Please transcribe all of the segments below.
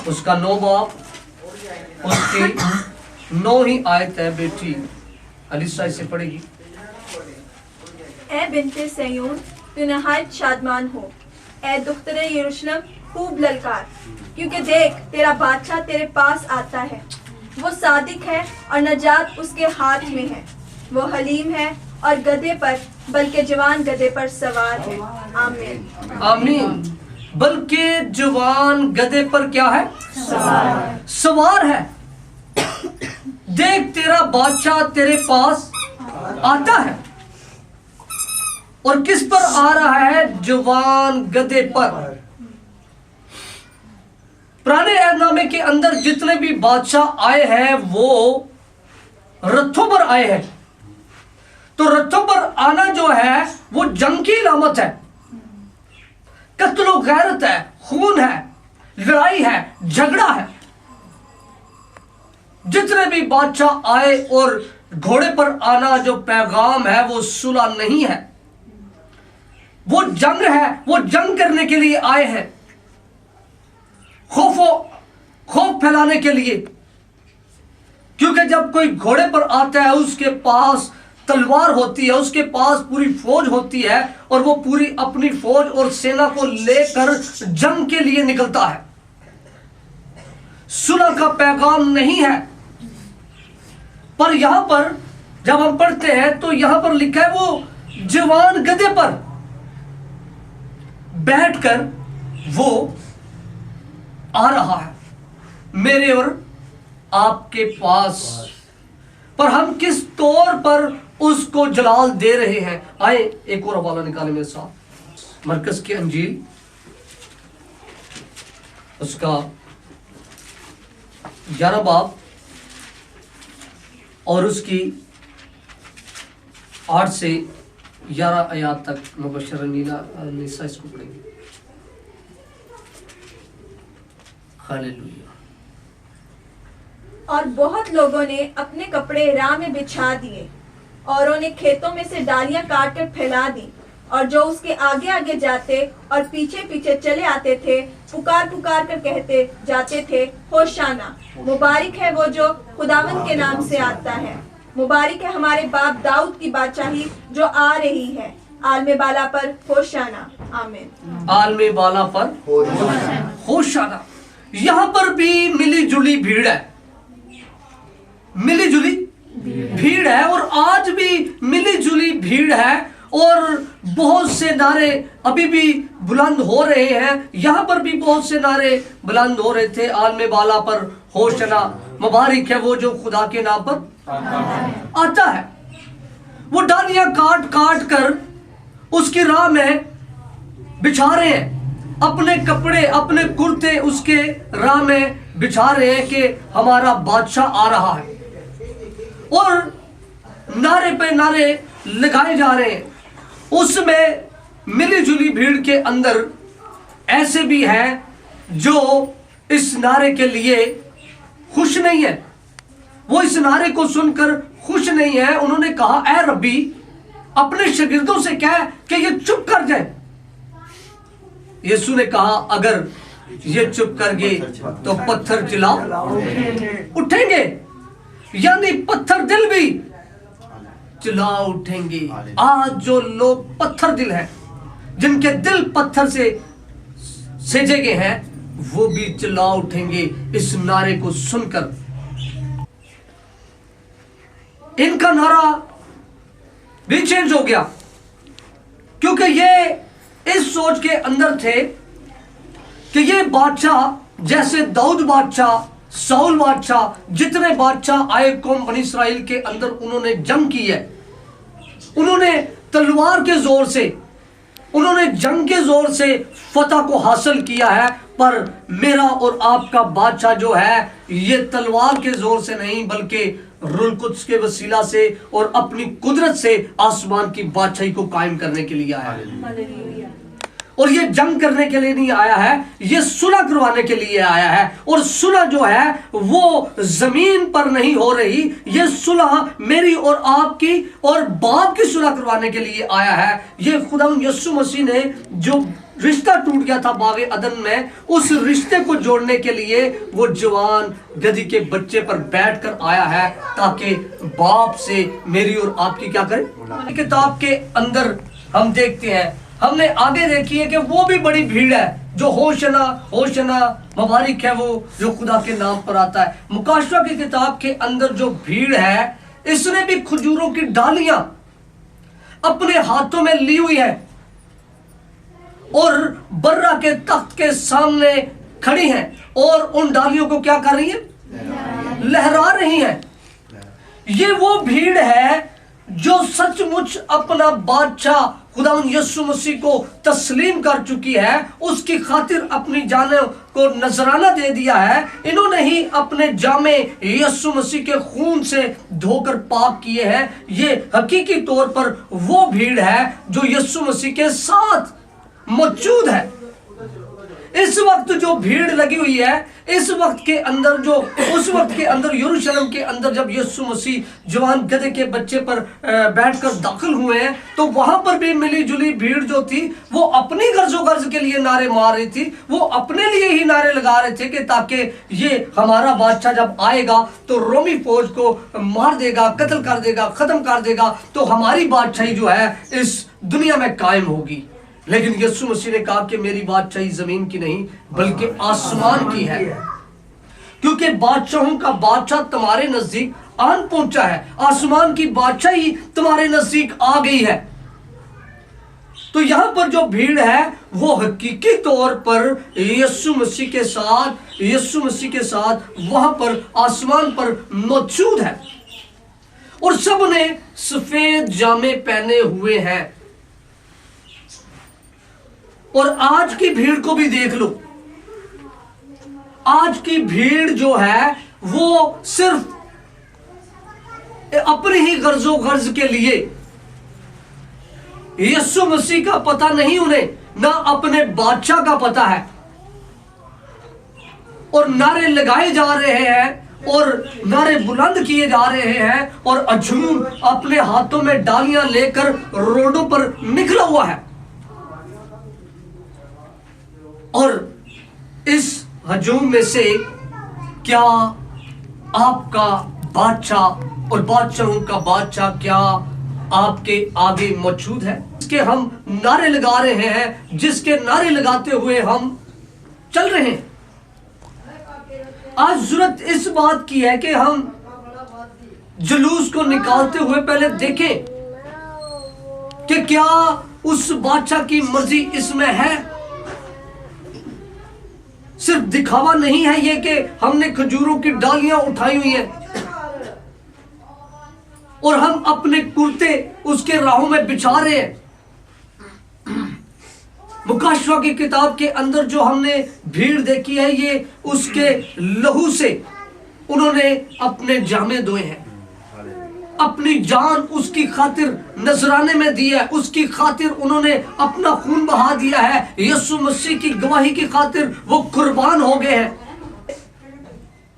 उसका 9 बाब उसकी 9 ही आयत है। बेटी अलिसा इसे पढ़ेगी। ए बिन्ते सयून, तू नहायत शादमान हो। ए दुख्तरे यरूशलेम, खूब ललकार, क्योंकि देख तेरा बादशाह तेरे पास आता है। वो सादिक है और नजात उसके हाथ में है। वो हलीम है और गधे पर, बल्कि जवान गधे पर सवार है। आमीन आमीन। बल्कि जवान गधे पर क्या है? सवार है। देख तेरा बादशाह तेरे पास आता है। और किस पर आ रहा है? जवान गधे पर। पुराने अहदनामे के अंदर जितने भी बादशाह आए हैं वो रथों पर आए हैं। तो रथों पर आना जो है वो जंग की अलामत है। कत्ल गैरत है, खून है, लड़ाई है, झगड़ा है। जितने भी बादशाह आए और घोड़े पर आना जो पैगाम है वो सुलह नहीं है, वो जंग है। वो जंग करने के लिए आए हैं, खौफ फैलाने के लिए। क्योंकि जब कोई घोड़े पर आता है उसके पास तलवार होती है, उसके पास पूरी फौज होती है और वो पूरी अपनी फौज और सेना को लेकर जंग के लिए निकलता है। सुलह का पैगाम नहीं है। पर यहां पर जब हम पढ़ते हैं तो यहां पर लिखा है वो जवान गधे पर बैठकर वो आ रहा है मेरे और आपके पास। पर हम किस तौर पर उसको जलाल दे रहे हैं? आए एक और हवाला निकाले मेरे साथ। मरकज की अंजील उसका 11 बाब और उसकी 8 से 11 आयात तक मुबशर निसा इसको पढ़ेंगे। हालेलुया। और बहुत लोगों ने अपने कपड़े राह में बिछा दिए और उन्हें खेतों में से डालियां काट कर फैला दी। और जो उसके आगे आगे जाते और पीछे पीछे चले आते थे पुकार पुकार कर कहते जाते थे, होशाना, मुबारक है वो जो खुदावंद के नाम से आता है। मुबारक है हमारे बाप दाऊद की बादशाही जो आ रही है। आलमे बाला पर होशाना। आमीन। आलमे बाला पर होशाना। यहां पर भी मिली जुली भीड़ है, मिली जुली भीड़ है। और आज भी मिली जुली भीड़ है और बहुत से नारे अभी भी बुलंद हो रहे हैं। यहां पर भी बहुत से नारे बुलंद हो रहे थे। आलमे बाला पर होशना, मुबारक है वो जो खुदा के नाम पर आता है। वो डालियां काट काट कर उसकी राह में बिछा रहे हैं, अपने कपड़े अपने कुर्ते उसके राह में बिछा रहे हैं कि हमारा बादशाह आ रहा है। और नारे पे नारे लगाए जा रहे हैं। उसमें मिली जुली भीड़ के अंदर ऐसे भी हैं जो इस नारे के लिए खुश नहीं है। वो इस नारे को सुनकर खुश नहीं है। उन्होंने कहा, ऐ रब्बी, अपने शागिर्दों से कह कि ये चुप कर जाए। यीशु ने कहा, अगर ये चुप कर गए तो पत्थर चिल्ला उठेंगे, यानी पत्थर दिल भी चिल्ला उठेंगे। आज जो लोग पत्थर दिल हैं, जिनके दिल पत्थर से सेजे गए हैं, वो भी चिल्ला उठेंगे इस नारे को सुनकर। इनका नारा भी चेंज हो गया, क्योंकि ये इस सोच के अंदर थे कि ये बादशाह जैसे दाऊद बादशाह, साउल बादशाह, जितने बादशाह आए कौम बनी इस्राएल के अंदर, उन्होंने जंग की है। उन्होंने तलवार के जोर से, उन्होंने जंग के जोर से फतह को हासिल किया है। पर मेरा और आपका बादशाह जो है, ये तलवार के जोर से नहीं बल्कि रूह कुद्स के वसीला से और अपनी कुदरत से आसमान की बादशाही को कायम करने के लिए आया है। और ये जंग करने के लिए नहीं आया है, ये सुलह करवाने के लिए आया है। और सुलह जो है वो जमीन पर नहीं हो रही, ये सुलह मेरी और आपकी और बाप की सुलह करवाने के लिए आया है। ये खुदा यीशु मसीह ने जो रिश्ता टूट गया था बागे अदन में, उस रिश्ते को जोड़ने के लिए वो जवान गधी के बच्चे पर बैठकर आया है ताकि बाप से मेरी और आपकी क्या करे। किताब के अंदर हम देखते हैं, हमने आगे देखी है कि वो भी बड़ी भीड़ है जो होशना होशना मुबारक है वो जो खुदा के नाम पर आता है। मुकाशवा की किताब के अंदर जो भीड़ है, इसने भी खजूरों की डालियां अपने हाथों में ली हुई है और बर्रा के तख्त के सामने खड़ी हैं और उन डालियों को क्या कर रही है, लहरा रही हैं। ये वो भीड़ है जो सचमुच अपना बादशाह खुदावंद यीशु मसीह को तस्लीम कर चुकी है, उसकी खातिर अपनी जान को नजराना दे दिया है। इन्होंने ही अपने जामे यीशु मसीह के खून से धोकर पाक किए हैं। ये हकीकी तौर पर वो भीड़ है जो यीशु मसीह के साथ मौजूद है। इस वक्त जो भीड़ लगी हुई है, इस वक्त के अंदर जो उस वक्त के अंदर यरूशलेम के अंदर जब यीशु मसीह जवान गधे के बच्चे पर बैठकर दाखिल हुए हैं, तो वहां पर भी मिली जुली भीड़ जो थी वो अपनी गर्ज के लिए नारे मार रही थी। वो अपने लिए ही नारे लगा रहे थे कि ताकि ये हमारा बादशाह जब आएगा तो रोमी फौज को मार देगा, कत्ल कर देगा, खत्म कर देगा, तो हमारी बादशाही जो है इस दुनिया में कायम होगी। लेकिन यीशु मसीह ने कहा कि मेरी बादशाही जमीन की नहीं बल्कि आसमान की है, क्योंकि बादशाहों का बादशाह तुम्हारे नजदीक आन पहुंचा है, आसमान की बादशाही तुम्हारे नजदीक आ गई है। तो यहां पर जो भीड़ है वो हकीकी तौर पर यीशु मसीह के साथ वहां पर आसमान पर मौजूद है और सब ने सफेद जामे पहने हुए हैं। और आज की भीड़ को भी देख लो, आज की भीड़ जो है वो सिर्फ अपनी ही गर्जो गर्ज के लिए, यीशु मसीह का पता नहीं उन्हें, ना अपने बादशाह का पता है, और नारे लगाए जा रहे हैं और नारे बुलंद किए जा रहे हैं और हजूम अपने हाथों में डालियां लेकर रोडों पर निकला हुआ है। और इस हजूम में से क्या आपका बादशाह और बादशाहों का बादशाह क्या आपके आगे मौजूद है, जिसके हम नारे लगा रहे हैं, जिसके नारे लगाते हुए हम चल रहे हैं? आज जरूरत इस बात की है कि हम जुलूस को निकालते हुए पहले देखें कि क्या उस बादशाह की मर्जी इसमें है। सिर्फ दिखावा नहीं है ये कि हमने खजूरों की डालियां उठाई हुई हैं और हम अपने कुर्ते उसके राहों में बिछा रहे हैं। मुकाशवा की किताब के अंदर जो हमने भीड़ देखी है, ये उसके लहू से उन्होंने अपने जामे धोए हैं, अपनी जान उसकी खातिर नजराने में दी है, उसकी खातिर उन्होंने अपना खून बहा दिया है। यीशु मसीह की गवाही की खातिर वो कुर्बान हो गए हैं।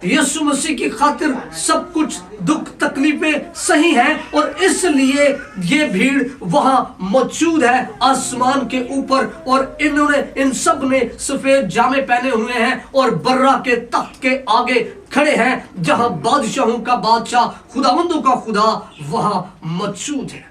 यीशु मसीह की खातिर सब कुछ दुख तकलीफें सही हैं और इसलिए ये भीड़ वहां मौजूद है आसमान के ऊपर। और इन्होंने इन सब ने सफेद जामे पहने हुए हैं और बर्रा के तख्त के आगे खड़े हैं जहां बादशाहों का बादशाह खुदावंदों का खुदा वहां मौजूद है।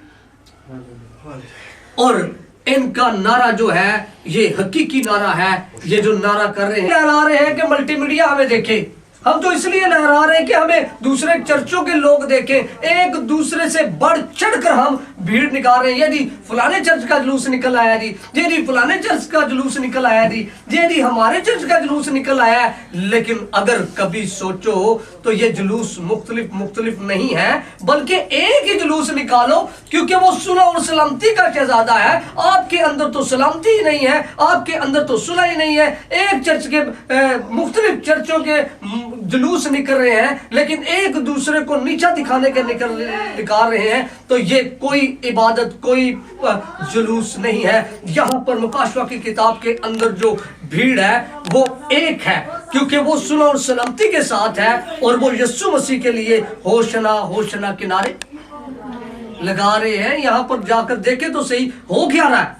और इनका नारा जो है ये हकीकी नारा है। ये जो नारा कर रहे हैं, लहरा रहे हैं कि मल्टीमीडिया हमें देखे। हम तो इसलिए लहरा रहे हैं कि हमें दूसरे चर्चों के लोग देखें। एक दूसरे से बढ़ चढ़कर हम भीड़ निकाल रहे हैं। यदि फलाने चर्च का जुलूस निकल आया जी, यदि फलाने चर्च का जुलूस निकल आया जी, यदि हमारे चर्च का जुलूस निकल आया है। लेकिन अगर कभी सोचो तो ये जुलूस मुख्तलिफ नहीं है, बल्कि एक ही जुलूस निकालो, क्योंकि वो सुलह और सलामती का शहजादा है। आपके अंदर तो सलामती ही नहीं है, आपके अंदर तो सुलह ही नहीं है। एक चर्च के मुख्तलिफ चर्चों के जुलूस निकल रहे हैं, लेकिन एक दूसरे को नीचा दिखाने के निकाल रहे हैं। तो ये कोई इबादत, कोई जुलूस नहीं है। यहाँ पर मुकाशवा की किताब के अंदर जो भीड़ है वो एक है, क्योंकि वो सुलह और सलामती के साथ है और वो यीशु मसीह के लिए होशना होशना के नारे लगा रहे हैं। यहाँ पर जाकर देखे तो सही हो क्या रहा है।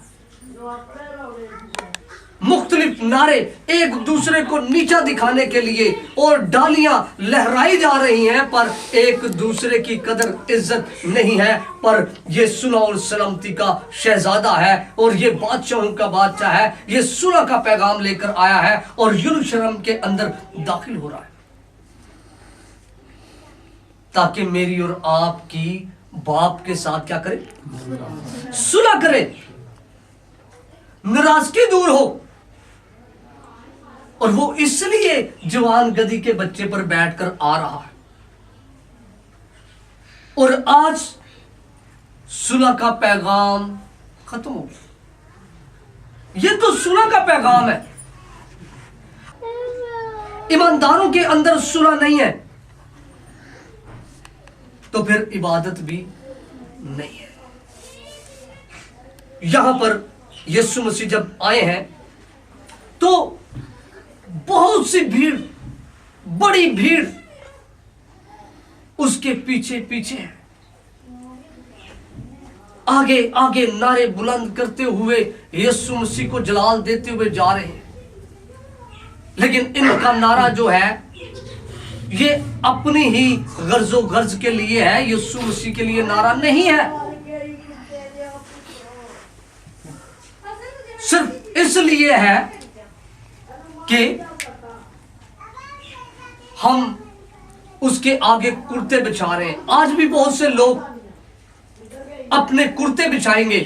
मुख्तलिफ नारे एक दूसरे को नीचा दिखाने के लिए और डालियां लहराई जा रही हैं, पर एक दूसरे की कदर इज्जत नहीं है। पर ये सुलह और सलामती का शहजादा है और ये बादशाहों का बादशाह है। ये सुलह का पैगाम लेकर आया है और यरूशलेम के अंदर दाखिल हो रहा है ताकि मेरी और आपकी बाप के साथ क्या करे? सुलह करे, नाराजगी दूर हो। और वो इसलिए जवान गधी के बच्चे पर बैठकर आ रहा है। और आज सुलह का पैगाम खत्म हो गया। ये तो सुलह का पैगाम है। ईमानदारों के अंदर सुलह नहीं है तो फिर इबादत भी नहीं है। यहां पर यीशु मसीह जब आए हैं तो बहुत सी भीड़, बड़ी भीड़ उसके पीछे पीछे है। आगे आगे नारे बुलंद करते हुए यीशु मसीह को जलाल देते हुए जा रहे हैं। लेकिन इनका नारा जो है ये अपनी ही गर्जो गर्ज के लिए है, यीशु मसीह के लिए नारा नहीं है। सिर्फ इसलिए है कि हम उसके आगे कुर्ते बिछा रहे हैं। आज भी बहुत से लोग अपने कुर्ते बिछाएंगे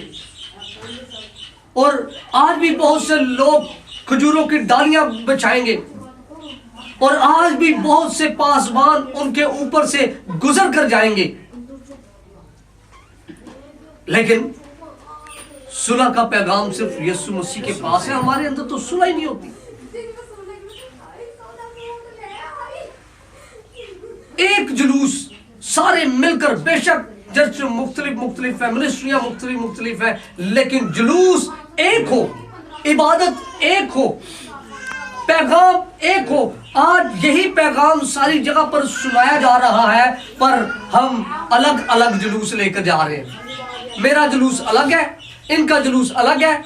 और आज भी बहुत से लोग खजूरों की डालियां बिछाएंगे और आज भी बहुत से पासवान उनके ऊपर से गुजर कर जाएंगे। लेकिन सुलह का पैगाम सिर्फ यीशु मसीह के पास है। हमारे अंदर तो सुलह ही नहीं होती। एक जुलूस सारे मिलकर, बेशक चर्च मुख्तलिफ है, मिनिस्ट्रियां मुख्तलिफ है, लेकिन जुलूस एक हो, इबादत एक हो, पैगाम एक हो। आज यही पैगाम सारी जगह पर सुनाया जा रहा है, पर हम अलग अलग जुलूस लेकर जा रहे हैं। मेरा जुलूस अलग है, इनका जुलूस अलग है,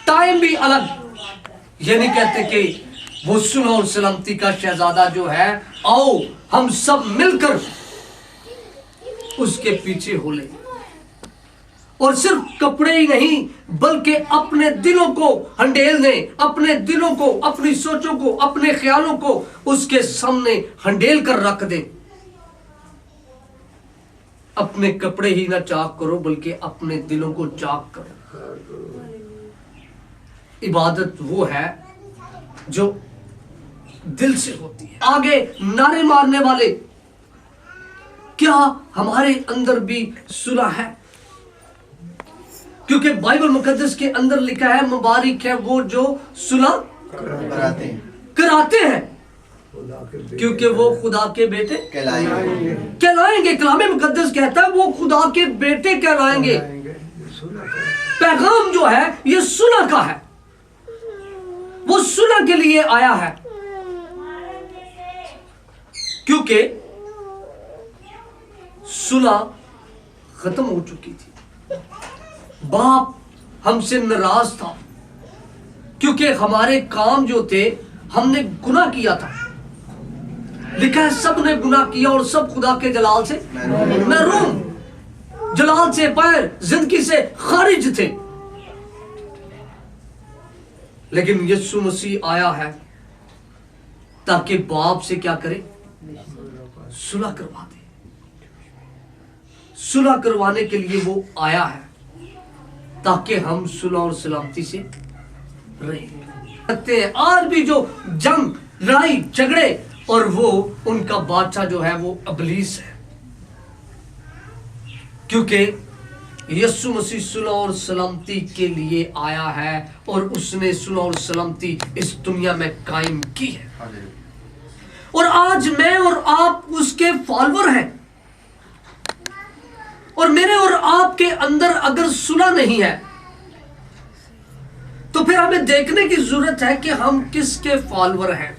टाइम भी अलग। ये नहीं कहते कि वो सुलह और सलामती का शहजादा जो है, आओ हम सब मिलकर उसके पीछे हो ले। और सिर्फ कपड़े ही नहीं बल्कि अपने दिलों को हंडेल दें, अपने दिलों को, अपनी सोचों को, अपने ख्यालों को उसके सामने हंडेल कर रख दें। अपने कपड़े ही ना चाक करो बल्कि अपने दिलों को चाक करो। इबादत वो है जो दिल से होती है। आगे नारे मारने वाले, क्या हमारे अंदर भी सुलह है? क्योंकि बाइबल मुकद्दस के अंदर लिखा है, मुबारक है वो जो सुलह कराते हैं क्योंकि वो खुदा के बेटे कहलाएंगे। कलाम मुकद्दस कहता है वो खुदा के बेटे कहलाएंगे। पैगाम जो है ये सुलह का है, वो सुलह के लिए आया है। क्योंकि सुलह खत्म हो चुकी थी। बाप हमसे नाराज था क्योंकि हमारे काम जो थे, हमने गुनाह किया था। लिखा है सब ने गुनाह किया और सब खुदा के जलाल से महरूम, जलाल से पैर, जिंदगी से खारिज थे। लेकिन यीशु मसीह आया है ताकि बाप से क्या करे? सुलह करवा दे। सुलह करवाने के लिए वो आया है ताकि हम सुलह और सलामती से रहें। आज भी जो जंग, लड़ाई, झगड़े, और वो उनका बादशाह जो है वो इब्लीस है। क्योंकि यीशु मसीह सुलह और सलामती के लिए आया है और उसने सुलह और सलामती इस दुनिया में कायम की है। और आज मैं और आप उसके फॉलोअर हैं। और मेरे और आपके अंदर अगर सुलह नहीं है तो फिर हमें देखने की जरूरत है कि हम किसके फॉलोअर हैं।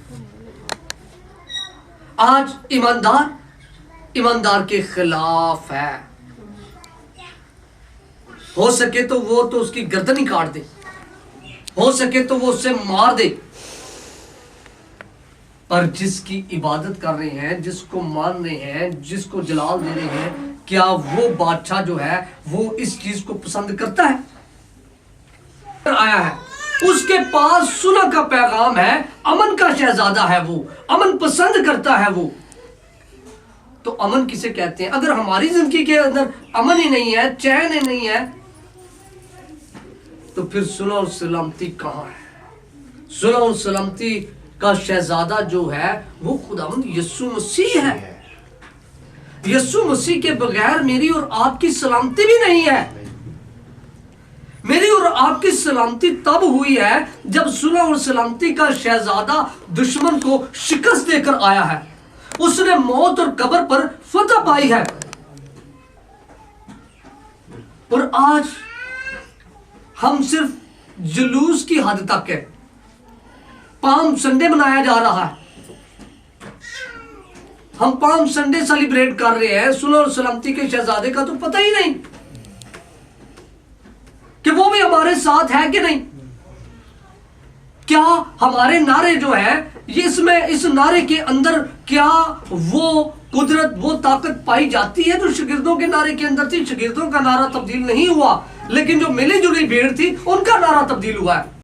आज ईमानदार के खिलाफ है। हो सके तो वो तो उसकी गर्दन ही काट दे, हो सके तो वो उससे मार दे, पर जिसकी इबादत कर रहे हैं, जिसको मान रहे हैं, जिसको जलाल दे रहे हैं, क्या वो बादशाह जो है वो इस चीज को पसंद करता है? आया है, उसके पास सुलह का पैगाम है, अमन का शहजादा है वो, अमन पसंद करता है वो। तो अमन किसे कहते हैं? अगर हमारी जिंदगी के अंदर अमन ही नहीं है, चैन ही नहीं है, तो फिर सुलह और सलामती कहां है? सुलह और सलामती का शहजादा जो है वो खुदावंद यीशु मसीह है। यीशु मसीह के बगैर मेरी और आपकी सलामती भी नहीं है। मेरी और आपकी सलामती तब हुई है जब सुलह और सलामती का शहजादा दुश्मन को शिकस्त देकर आया है, उसने मौत और कब्र पर फतह पाई है। और आज हम सिर्फ जुलूस की हद तक है, पाम संडे मनाया जा रहा है, हम पाम संडे सेलिब्रेट कर रहे हैं, सुलह और सलामती के शहजादे का तो पता ही नहीं कि वो भी हमारे साथ है कि नहीं। क्या हमारे नारे जो है इसमें, इस नारे के अंदर क्या वो कुदरत, वो ताकत पाई जाती है जो शागिर्दों के नारे के अंदर थी? शागिर्दों का नारा तब्दील नहीं हुआ, लेकिन जो मिली जुली भीड़ थी उनका नारा तब्दील हुआ है।